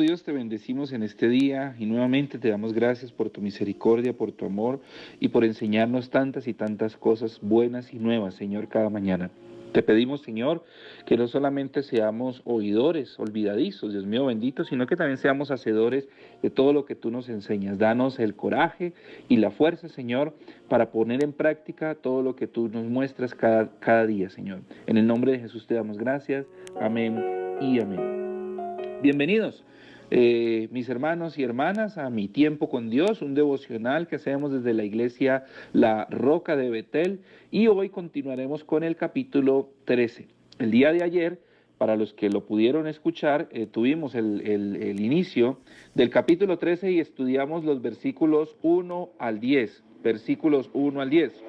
Dios, te bendecimos en este día y nuevamente te damos gracias por tu misericordia, por tu amor y por enseñarnos tantas y tantas cosas buenas y nuevas, Señor, cada mañana. Te pedimos, Señor, que no solamente seamos oidores, olvidadizos, Dios mío bendito, sino que también seamos hacedores de todo lo que tú nos enseñas. Danos el coraje y la fuerza, Señor, para poner en práctica todo lo que tú nos muestras cada día, Señor. En el nombre de Jesús te damos gracias. Amén y amén. Bienvenidos, mis hermanos y hermanas, a Mi Tiempo con Dios, un devocional que hacemos desde la iglesia La Roca de Betel, y hoy continuaremos con el capítulo 13. El día de ayer, para los que lo pudieron escuchar, tuvimos el inicio del capítulo 13 y estudiamos los versículos 1 al 10, versículos 1 al 10.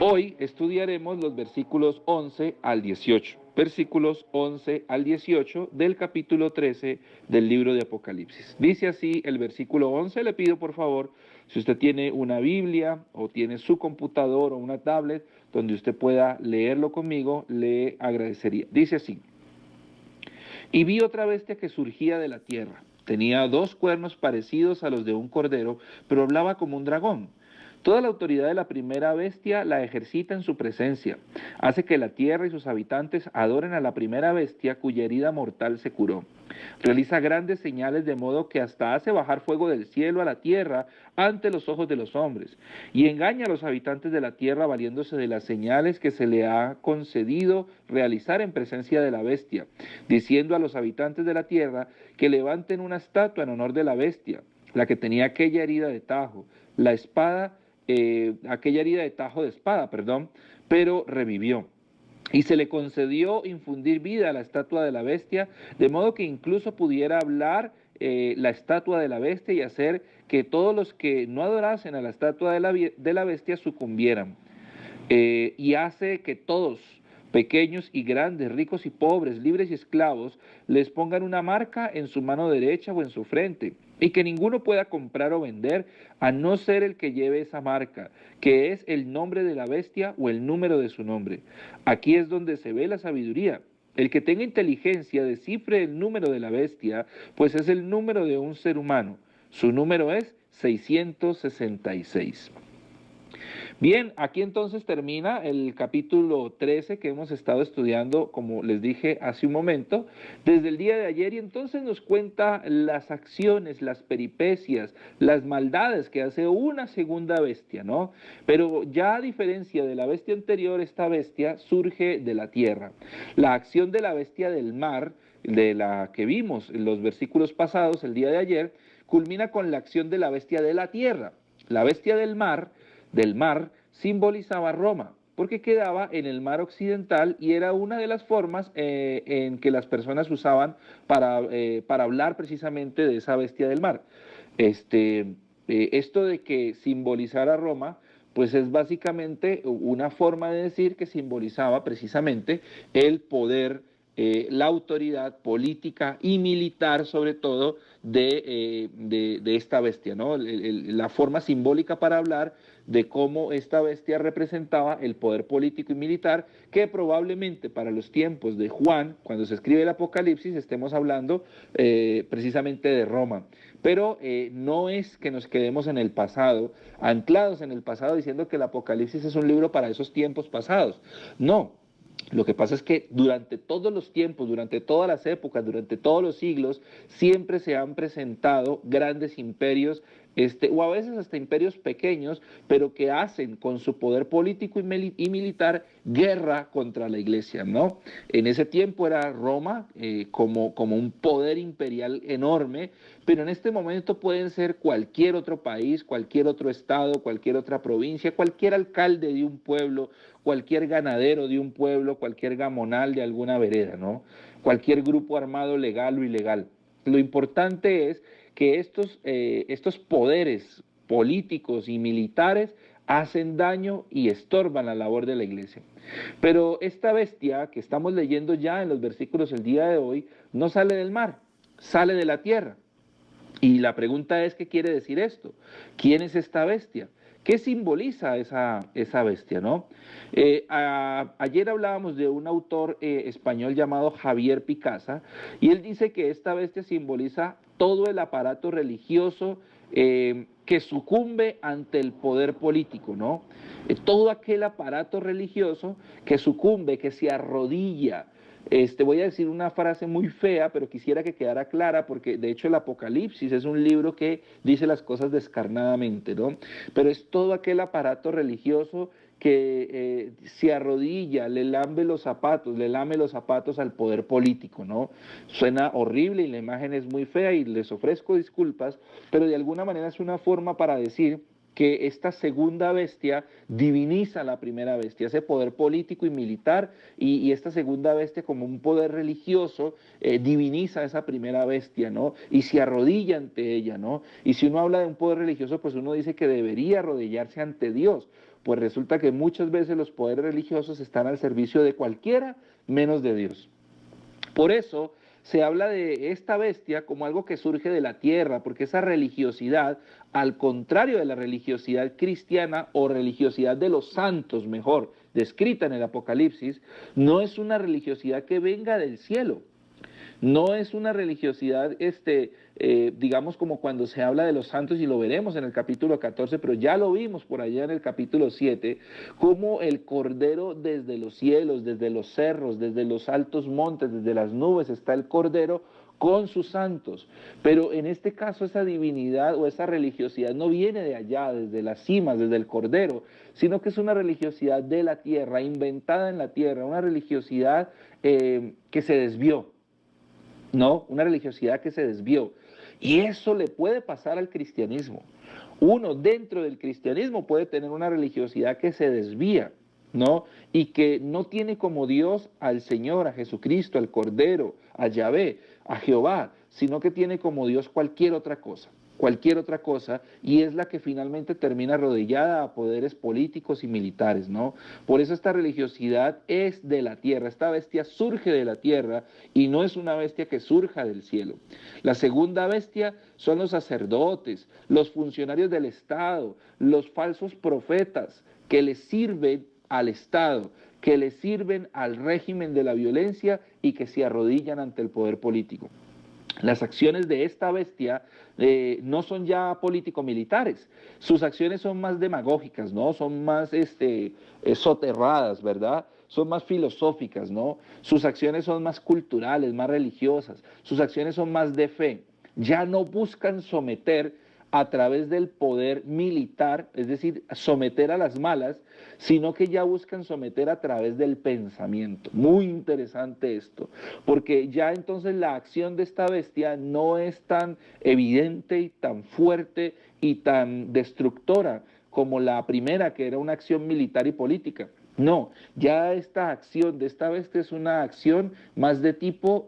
Hoy estudiaremos los versículos 11 al 18, versículos 11 al 18 del capítulo 13 del libro de Apocalipsis. Dice así el versículo 11, le pido por favor, si usted tiene una Biblia o tiene su computador o una tablet donde usted pueda leerlo conmigo, le agradecería. Dice así: y vi otra bestia que surgía de la tierra. Tenía 2 cuernos parecidos a los de un cordero, pero hablaba como un dragón. Toda la autoridad de la primera bestia la ejercita en su presencia. Hace que la tierra y sus habitantes adoren a la primera bestia cuya herida mortal se curó. Realiza grandes señales de modo que hasta hace bajar fuego del cielo a la tierra ante los ojos de los hombres, y engaña a los habitantes de la tierra valiéndose de las señales que se le ha concedido realizar en presencia de la bestia, diciendo a los habitantes de la tierra que levanten una estatua en honor de la bestia, la que tenía aquella herida de tajo, la espada, aquella herida de tajo de espada, pero revivió. Y se le concedió infundir vida a la estatua de la bestia, de modo que incluso pudiera hablar la estatua de la bestia y hacer que todos los que no adorasen a la estatua de la bestia sucumbieran. Y hace que todos, pequeños y grandes, ricos y pobres, libres y esclavos, les pongan una marca en su mano derecha o en su frente, y que ninguno pueda comprar o vender a no ser el que lleve esa marca, que es el nombre de la bestia o el número de su nombre. Aquí es donde se ve la sabiduría. El que tenga inteligencia descifre el número de la bestia, pues es el número de un ser humano. Su número es 666. Bien, aquí entonces termina el capítulo 13 que hemos estado estudiando, como les dije hace un momento, desde el día de ayer, y entonces nos cuenta las acciones, las peripecias, las maldades que hace una segunda bestia, ¿no? Pero ya a diferencia de la bestia anterior, esta bestia surge de la tierra. La acción de la bestia del mar, de la que vimos en los versículos pasados, el día de ayer, culmina con la acción de la bestia de la tierra. La bestia del mar simbolizaba Roma, porque quedaba en el mar occidental y era una de las formas en que las personas usaban para hablar precisamente de esa bestia del mar. Esto de que simbolizara Roma, pues es básicamente una forma de decir que simbolizaba precisamente el poder, la autoridad política y militar, sobre todo, de esta bestia, ¿no? La forma simbólica para hablar de cómo esta bestia representaba el poder político y militar, que probablemente para los tiempos de Juan, cuando se escribe el Apocalipsis, estemos hablando precisamente de Roma. Pero no es que nos quedemos en el pasado, anclados en el pasado, diciendo que el Apocalipsis es un libro para esos tiempos pasados. No. Lo que pasa es que durante todos los tiempos, durante todas las épocas, durante todos los siglos, siempre se han presentado grandes imperios, o a veces hasta imperios pequeños, pero que hacen con su poder político y militar guerra contra la iglesia, ¿no? En ese tiempo era Roma como un poder imperial enorme, pero en este momento pueden ser cualquier otro país, cualquier otro estado, cualquier otra provincia, cualquier alcalde de un pueblo, cualquier ganadero de un pueblo, cualquier gamonal de alguna vereda, ¿no? Cualquier grupo armado legal o ilegal. Lo importante es que estos poderes políticos y militares hacen daño y estorban la labor de la iglesia. Pero esta bestia que estamos leyendo ya en los versículos el día de hoy no sale del mar, sale de la tierra. Y la pregunta es, ¿qué quiere decir esto? ¿Quién es esta bestia? ¿Qué simboliza esa bestia, no? Ayer hablábamos de un autor español llamado Javier Picasa, y él dice que esta bestia simboliza todo el aparato religioso que sucumbe ante el poder político, ¿no? Todo aquel aparato religioso que sucumbe, que se arrodilla. Voy a decir una frase muy fea, pero quisiera que quedara clara, porque de hecho el Apocalipsis es un libro que dice las cosas descarnadamente, ¿no? Pero es todo aquel aparato religioso que se arrodilla, le lame los zapatos al poder político, ¿no? Suena horrible y la imagen es muy fea y les ofrezco disculpas, pero de alguna manera es una forma para decir que esta segunda bestia diviniza a la primera bestia, ese poder político y militar, y esta segunda bestia como un poder religioso diviniza a esa primera bestia, ¿no? Y se arrodilla ante ella, ¿no? Y si uno habla de un poder religioso, pues uno dice que debería arrodillarse ante Dios, pues resulta que muchas veces los poderes religiosos están al servicio de cualquiera menos de Dios. Por eso se habla de esta bestia como algo que surge de la tierra, porque esa religiosidad, al contrario de la religiosidad cristiana o religiosidad de los santos, mejor, descrita en el Apocalipsis, no es una religiosidad que venga del cielo. No es una religiosidad, digamos, como cuando se habla de los santos, y lo veremos en el capítulo 14, pero ya lo vimos por allá en el capítulo 7, como el Cordero desde los cielos, desde los cerros, desde los altos montes, desde las nubes, está el Cordero con sus santos. Pero en este caso esa divinidad o esa religiosidad no viene de allá, desde las cimas, desde el Cordero, sino que es una religiosidad de la tierra, inventada en la tierra, una religiosidad que se desvió. No, una religiosidad que se desvió. Y eso le puede pasar al cristianismo. Uno dentro del cristianismo puede tener una religiosidad que se desvía, ¿no? Y que no tiene como Dios al Señor, a Jesucristo, al Cordero, a Yahvé, a Jehová, sino que tiene como Dios cualquier otra cosa, y es la que finalmente termina arrodillada a poderes políticos y militares, ¿no? Por eso esta religiosidad es de la tierra, esta bestia surge de la tierra y no es una bestia que surja del cielo. La segunda bestia son los sacerdotes, los funcionarios del Estado, los falsos profetas que le sirven al Estado, que le sirven al régimen de la violencia y que se arrodillan ante el poder político. Las acciones de esta bestia no son ya político-militares, sus acciones son más demagógicas, ¿no? Son más soterradas, ¿verdad? Son más filosóficas, ¿no? Sus acciones son más culturales, más religiosas, sus acciones son más de fe. Ya no buscan someter a través del poder militar, es decir, someter a las malas, sino que ya buscan someter a través del pensamiento. Muy interesante esto, porque ya entonces la acción de esta bestia no es tan evidente y tan fuerte y tan destructora como la primera, que era una acción militar y política. No, ya esta acción de esta bestia es una acción más de tipo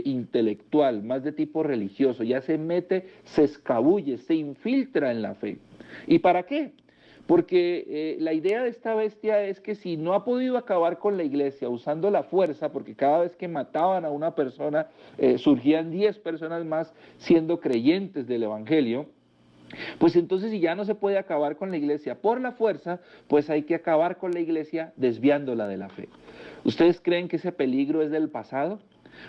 intelectual, más de tipo religioso, ya se mete, se escabulle, se infiltra en la fe. ¿Y para qué? Porque la idea de esta bestia es que si no ha podido acabar con la iglesia usando la fuerza, porque cada vez que mataban a una persona surgían 10 personas más siendo creyentes del Evangelio, pues entonces si ya no se puede acabar con la iglesia por la fuerza, pues hay que acabar con la iglesia desviándola de la fe. ¿Ustedes creen que ese peligro es del pasado?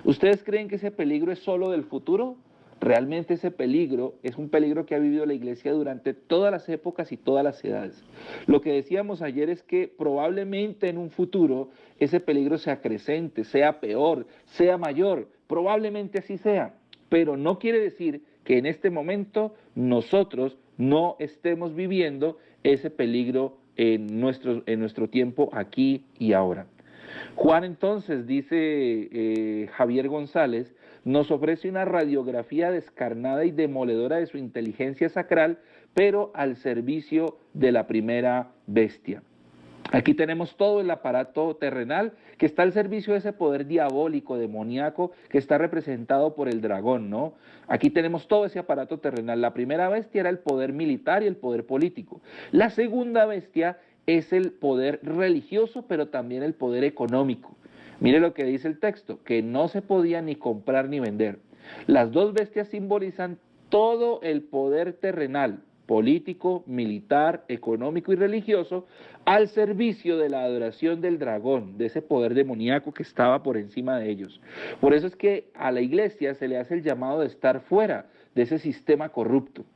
¿Ustedes creen que ese peligro es solo del futuro? Realmente ese peligro es un peligro que ha vivido la iglesia durante todas las épocas y todas las edades. Lo que decíamos ayer es que probablemente en un futuro ese peligro se acrecente, sea peor, sea mayor, probablemente así sea, pero no quiere decir que en este momento nosotros no estemos viviendo ese peligro en nuestro tiempo aquí y ahora. Juan entonces, dice Javier González, nos ofrece una radiografía descarnada y demoledora de su inteligencia sacral, pero al servicio de la primera bestia. Aquí tenemos todo el aparato terrenal que está al servicio de ese poder diabólico, demoníaco, que está representado por el dragón, ¿no? Aquí tenemos todo ese aparato terrenal. La primera bestia era el poder militar y el poder político. La segunda bestia es el poder religioso, pero también el poder económico. Mire lo que dice el texto, que no se podía ni comprar ni vender. Las dos bestias simbolizan todo el poder terrenal, político, militar, económico y religioso, al servicio de la adoración del dragón, de ese poder demoníaco que estaba por encima de ellos. Por eso es que a la iglesia se le hace el llamado de estar fuera de ese sistema corrupto.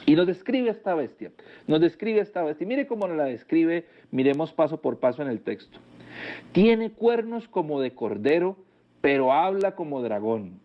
Y nos describe esta bestia, y mire cómo nos la describe, miremos paso por paso en el texto. Tiene cuernos como de cordero, pero habla como dragón.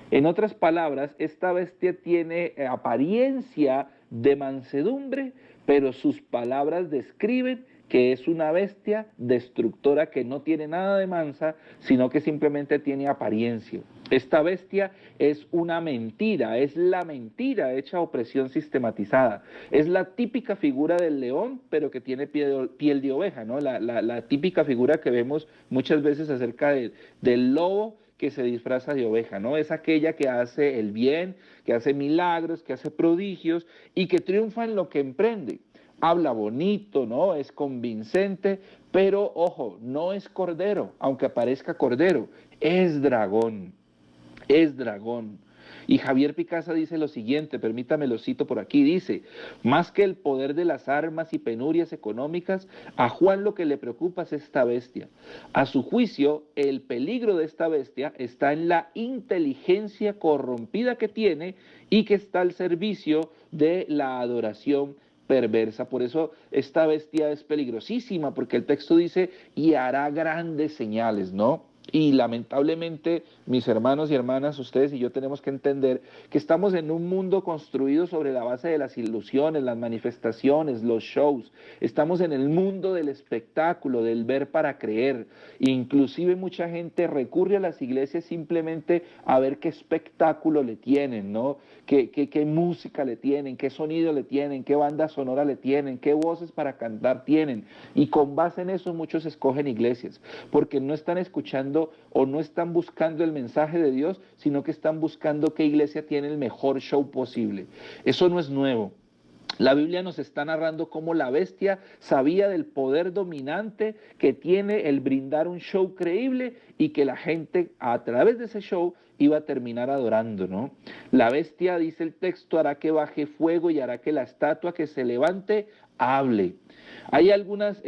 En otras palabras, esta bestia tiene apariencia de mansedumbre, pero sus palabras describen que es una bestia destructora que no tiene nada de mansa, sino que simplemente tiene apariencia. Esta bestia es una mentira, es la mentira hecha opresión sistematizada. Es la típica figura del león, pero que tiene piel de oveja, ¿no? La típica figura que vemos muchas veces acerca del lobo que se disfraza de oveja, ¿no? Es aquella que hace el bien, que hace milagros, que hace prodigios y que triunfa en lo que emprende. Habla bonito, ¿no? Es convincente, pero ojo, no es cordero, aunque aparezca cordero, es dragón. Es dragón. Y Javier Picasa dice lo siguiente, permítame lo cito por aquí, dice, más que el poder de las armas y penurias económicas, a Juan lo que le preocupa es esta bestia. A su juicio, el peligro de esta bestia está en la inteligencia corrompida que tiene y que está al servicio de la adoración perversa. Por eso esta bestia es peligrosísima, porque el texto dice, y hará grandes señales, ¿no? Y lamentablemente, mis hermanos y hermanas, ustedes y yo tenemos que entender que estamos en un mundo construido sobre la base de las ilusiones, las manifestaciones, los shows. Estamos en el mundo del espectáculo, del ver para creer. Inclusive mucha gente recurre a las iglesias simplemente a ver qué espectáculo le tienen, ¿no? Qué música le tienen, qué sonido le tienen, qué banda sonora le tienen, qué voces para cantar tienen. Y con base en eso muchos escogen iglesias, porque no están escuchando o no están buscando el mensaje de Dios, sino que están buscando qué iglesia tiene el mejor show posible. Eso no es nuevo. La Biblia nos está narrando cómo la bestia sabía del poder dominante que tiene el brindar un show creíble y que la gente a través de ese show iba a terminar adorando, ¿no? La bestia, dice el texto, hará que baje fuego y hará que la estatua que se levante hable. Hay algunas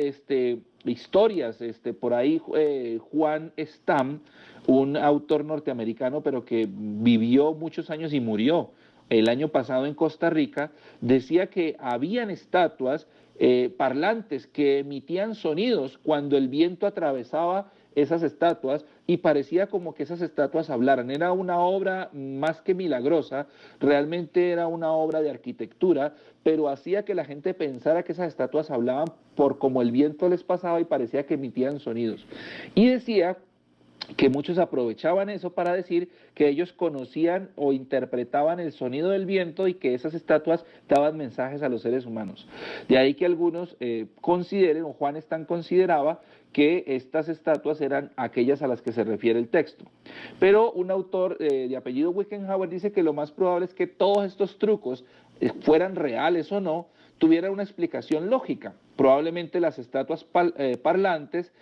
historias, por ahí Juan Stam, un autor norteamericano, pero que vivió muchos años y murió el año pasado en Costa Rica, decía que habían estatuas parlantes que emitían sonidos cuando el viento atravesaba esas estatuas y parecía como que esas estatuas hablaran. Era una obra más que milagrosa, realmente era una obra de arquitectura, pero hacía que la gente pensara que esas estatuas hablaban por como el viento les pasaba y parecía que emitían sonidos. Y decía que muchos aprovechaban eso para decir que ellos conocían o interpretaban el sonido del viento y que esas estatuas daban mensajes a los seres humanos. De ahí que algunos consideren, o Juan Stam consideraba, que estas estatuas eran aquellas a las que se refiere el texto. Pero un autor de apellido Wickenhauer dice que lo más probable es que todos estos trucos, fueran reales o no, tuvieran una explicación lógica. Probablemente las estatuas parlantes,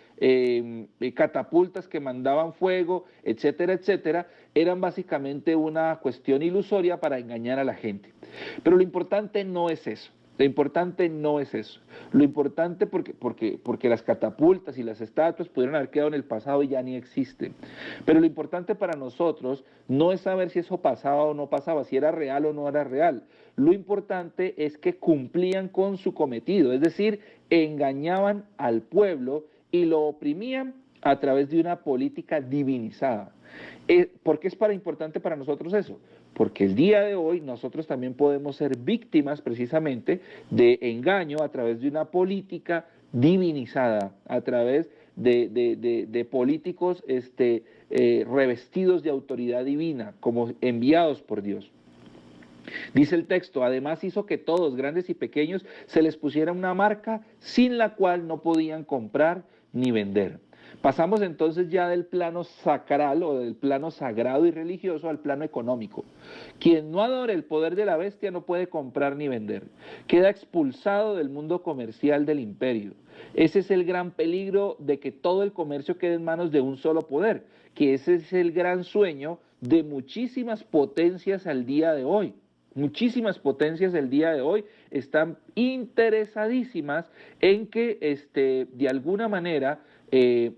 catapultas que mandaban fuego, etcétera, etcétera, eran básicamente una cuestión ilusoria para engañar a la gente. Pero lo importante no es eso. Lo importante no es eso. Lo importante porque las catapultas y las estatuas pudieron haber quedado en el pasado y ya ni existen. Pero lo importante para nosotros no es saber si eso pasaba o no pasaba, si era real o no era real. Lo importante es que cumplían con su cometido, es decir, engañaban al pueblo y lo oprimían a través de una política divinizada. ¿Por qué es importante para nosotros eso? Porque el día de hoy nosotros también podemos ser víctimas precisamente de engaño a través de una política divinizada, a través de políticos revestidos de autoridad divina, como enviados por Dios. Dice el texto, además hizo que todos, grandes y pequeños, se les pusiera una marca sin la cual no podían comprar ni vender. Pasamos entonces ya del plano sacral o del plano sagrado y religioso al plano económico. Quien no adore el poder de la bestia no puede comprar ni vender. Queda expulsado del mundo comercial del imperio. Ese es el gran peligro de que todo el comercio quede en manos de un solo poder, que ese es el gran sueño de muchísimas potencias al día de hoy. muchísimas potencias el día de hoy están interesadísimas en que de alguna manera el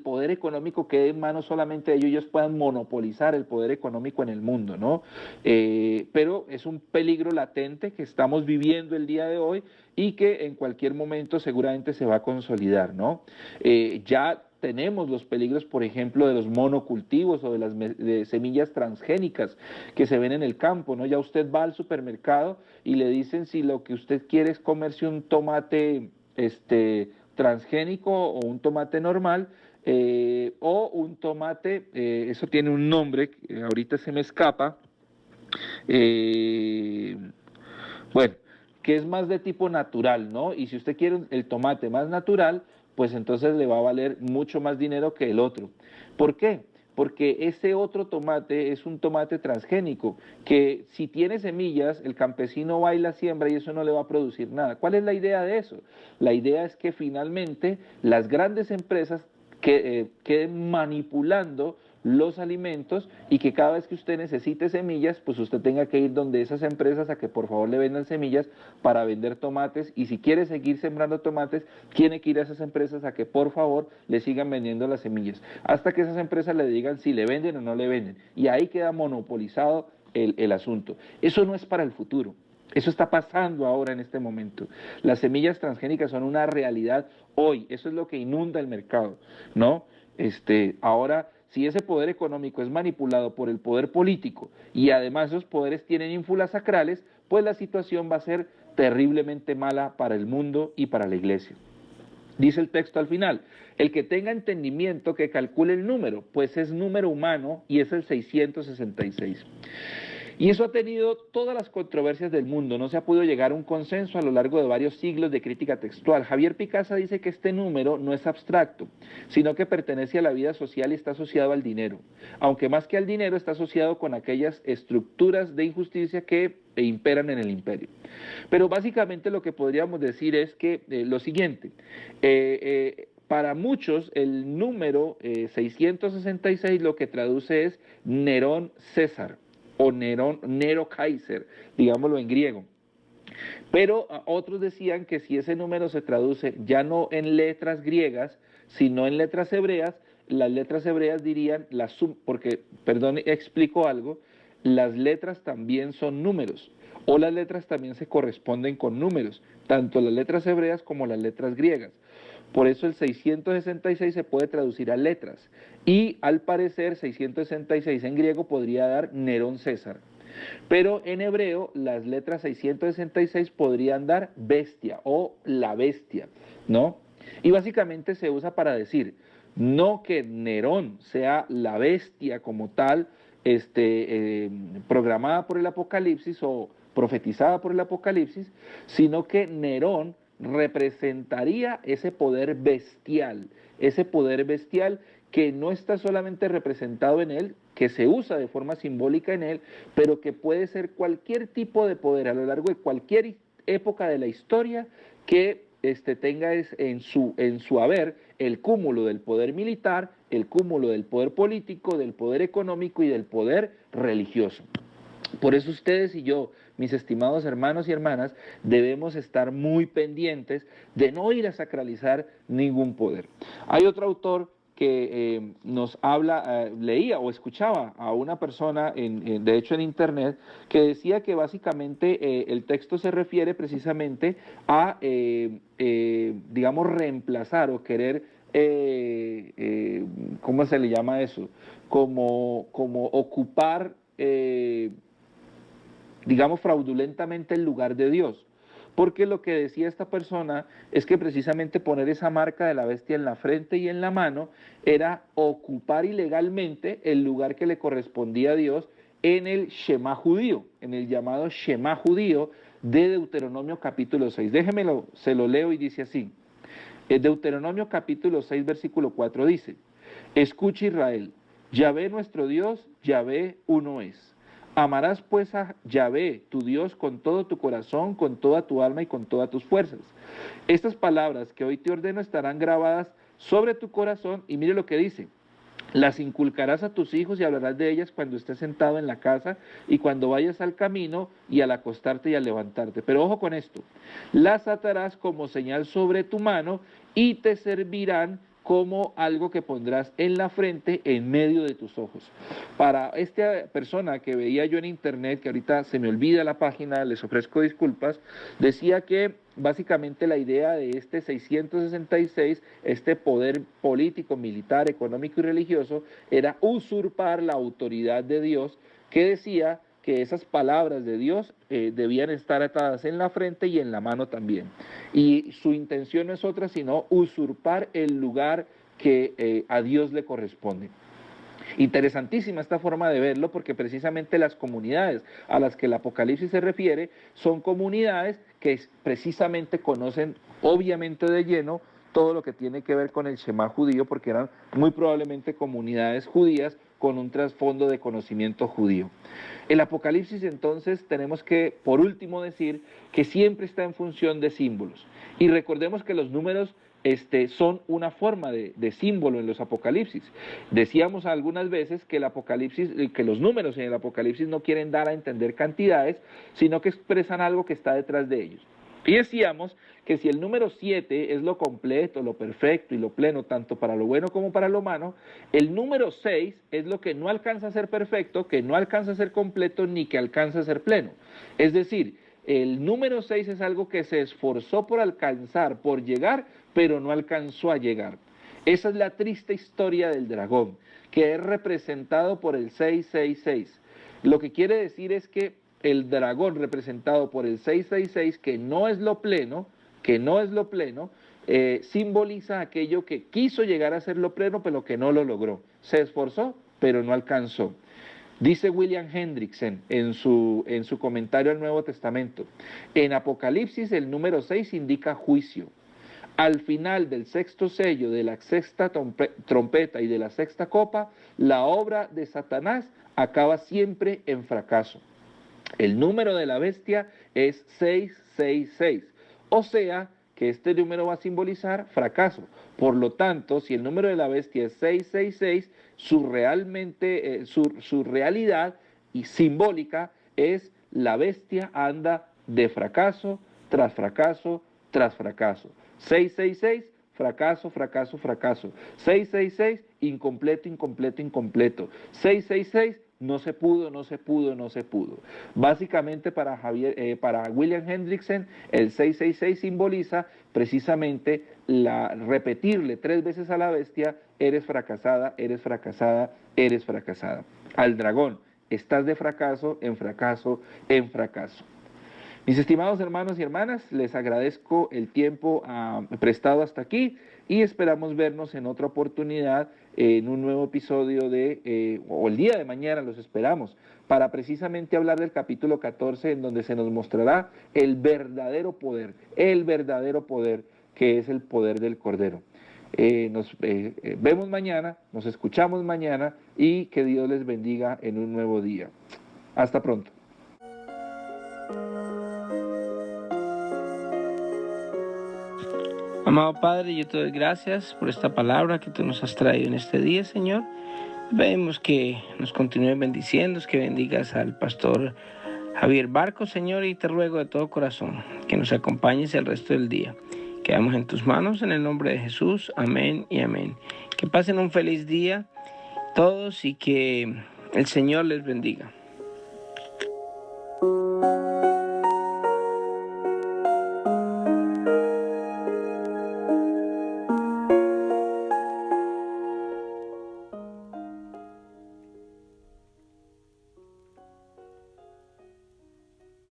poder económico quede en manos solamente de ellos puedan monopolizar el poder económico en el mundo, ¿no? Pero es un peligro latente que estamos viviendo el día de hoy y que en cualquier momento seguramente se va a consolidar, ¿no? Ya tenemos los peligros, por ejemplo, de los monocultivos o de las de semillas transgénicas que se ven en el campo, ¿no? Ya usted va al supermercado y le dicen si lo que usted quiere es comerse un tomate, transgénico o un tomate normal, o un tomate, eso tiene un nombre, ahorita se me escapa, eh, bueno, que es más de tipo natural, ¿no? Y si usted quiere el tomate más natural, pues entonces le va a valer mucho más dinero que el otro. ¿Por qué? Porque ese otro tomate es un tomate transgénico, que si tiene semillas, el campesino va y la siembra y eso no le va a producir nada. ¿Cuál es la idea de eso? La idea es que finalmente las grandes empresas queden manipulando los alimentos y que cada vez que usted necesite semillas, pues usted tenga que ir donde esas empresas a que por favor le vendan semillas para vender tomates, y si quiere seguir sembrando tomates, tiene que ir a esas empresas a que por favor le sigan vendiendo las semillas, hasta que esas empresas le digan si le venden o no le venden, y ahí queda monopolizado el asunto. Eso no es para el futuro. Eso está pasando ahora en este momento. Las semillas transgénicas son una realidad hoy. Eso es lo que inunda el mercado, ¿no? Ahora, si ese poder económico es manipulado por el poder político y además esos poderes tienen ínfulas sacrales, pues la situación va a ser terriblemente mala para el mundo y para la iglesia. Dice el texto al final, el que tenga entendimiento que calcule el número, pues es número humano y es el 666. Y eso ha tenido todas las controversias del mundo, no se ha podido llegar a un consenso a lo largo de varios siglos de crítica textual. Javier Picasa dice que este número no es abstracto, sino que pertenece a la vida social y está asociado al dinero, aunque más que al dinero está asociado con aquellas estructuras de injusticia que imperan en el imperio. Pero básicamente lo que podríamos decir es que lo siguiente, para muchos el número 666 lo que traduce es Nerón César, o Nero Kaiser, digámoslo en griego. Pero otros decían que si ese número se traduce ya no en letras griegas, sino en letras hebreas, las letras hebreas dirían, porque, perdón, explico algo, las letras también son números, o las letras también se corresponden con números, tanto las letras hebreas como las letras griegas. Por eso el 666 se puede traducir a letras, y al parecer 666 en griego podría dar Nerón César. Pero en hebreo las letras 666 podrían dar bestia o la bestia, ¿no? Y básicamente se usa para decir, no que Nerón sea la bestia como tal, programada por el Apocalipsis o profetizada por el Apocalipsis, sino que Nerón representaría ese poder bestial que no está solamente representado en él, que se usa de forma simbólica en él, pero que puede ser cualquier tipo de poder a lo largo de cualquier época de la historia que tenga en su haber el cúmulo del poder militar, el cúmulo del poder político, del poder económico y del poder religioso. Por eso ustedes y yo, mis estimados hermanos y hermanas, debemos estar muy pendientes de no ir a sacralizar ningún poder. Hay otro autor que nos habla, leía o escuchaba a una persona, de hecho en internet, que decía que básicamente el texto se refiere precisamente a, digamos, reemplazar o querer, ¿cómo se le llama eso? Como ocupar, digamos, fraudulentamente el lugar de Dios. Porque lo que decía esta persona es que precisamente poner esa marca de la bestia en la frente y en la mano era ocupar ilegalmente el lugar que le correspondía a Dios en el Shema judío, en el llamado Shema judío de Deuteronomio capítulo 6. Déjemelo, se lo leo y dice así. Deuteronomio capítulo 6, versículo 4 dice, escucha Israel, Yahvé nuestro Dios, Yahvé uno es. Amarás pues a Yahvé, tu Dios, con todo tu corazón, con toda tu alma y con todas tus fuerzas. Estas palabras que hoy te ordeno estarán grabadas sobre tu corazón, y mire lo que dice, Las inculcarás a tus hijos y hablarás de ellas cuando estés sentado en la casa y cuando vayas al camino y al acostarte y al levantarte. Pero ojo con esto, las atarás como señal sobre tu mano y te servirán como algo que pondrás en la frente en medio de tus ojos. Para esta persona que veía yo en internet, que ahorita se me olvida la página, les ofrezco disculpas, decía que básicamente la idea de este 666, este poder político, militar, económico y religioso, era usurpar la autoridad de Dios, que decía que esas palabras de Dios debían estar atadas en la frente y en la mano también. Y su intención no es otra sino usurpar el lugar que a Dios le corresponde. Interesantísima esta forma de verlo porque precisamente las comunidades a las que el Apocalipsis se refiere son comunidades que precisamente conocen obviamente de lleno todo lo que tiene que ver con el Shema judío porque eran muy probablemente comunidades judías con un trasfondo de conocimiento judío. El Apocalipsis entonces tenemos que por último decir que siempre está en función de símbolos y recordemos que los números son una forma de símbolo en los apocalipsis. Decíamos algunas veces que el apocalipsis, que los números en el apocalipsis no quieren dar a entender cantidades, sino que expresan algo que está detrás de ellos. Y decíamos que si el número 7 es lo completo, lo perfecto y lo pleno, tanto para lo bueno como para lo malo, el número 6 es lo que no alcanza a ser perfecto, que no alcanza a ser completo, ni que alcanza a ser pleno. Es decir, el número 6 es algo que se esforzó por alcanzar, por llegar, pero no alcanzó a llegar. Esa es la triste historia del dragón, que es representado por el 666. Lo que quiere decir es que el dragón representado por el 666, que no es lo pleno, simboliza aquello que quiso llegar a ser lo pleno, pero que no lo logró. Se esforzó, pero no alcanzó. Dice William Hendrickson en su comentario al Nuevo Testamento, en Apocalipsis el número 6 indica juicio. Al final del sexto sello, de la sexta trompeta y de la sexta copa, la obra de Satanás acaba siempre en fracaso. El número de la bestia es 666, o sea que este número va a simbolizar fracaso. Por lo tanto, si el número de la bestia es 666, su realidad y simbólica es la bestia anda de fracaso tras fracaso tras fracaso. 666, fracaso, fracaso, fracaso. 666, incompleto, incompleto, incompleto. 666, no se pudo, no se pudo, no se pudo. Básicamente para William Hendrickson, el 666 simboliza precisamente repetirle 3 veces a la bestia, eres fracasada, eres fracasada, eres fracasada. Al dragón, estás de fracaso en fracaso en fracaso. Mis estimados hermanos y hermanas, les agradezco el tiempo prestado hasta aquí y esperamos vernos en otra oportunidad en un nuevo episodio o el día de mañana los esperamos, para precisamente hablar del capítulo 14 en donde se nos mostrará el verdadero poder que es el poder del Cordero. Nos vemos mañana, nos escuchamos mañana y que Dios les bendiga en un nuevo día. Hasta pronto. Amado Padre, yo te doy gracias por esta palabra que tú nos has traído en este día, Señor. Pedimos que nos continúes bendiciendo, que bendigas al pastor Javier Barco, Señor, y te ruego de todo corazón que nos acompañes el resto del día. Quedamos en tus manos en el nombre de Jesús. Amén y amén. Que pasen un feliz día todos y que el Señor les bendiga.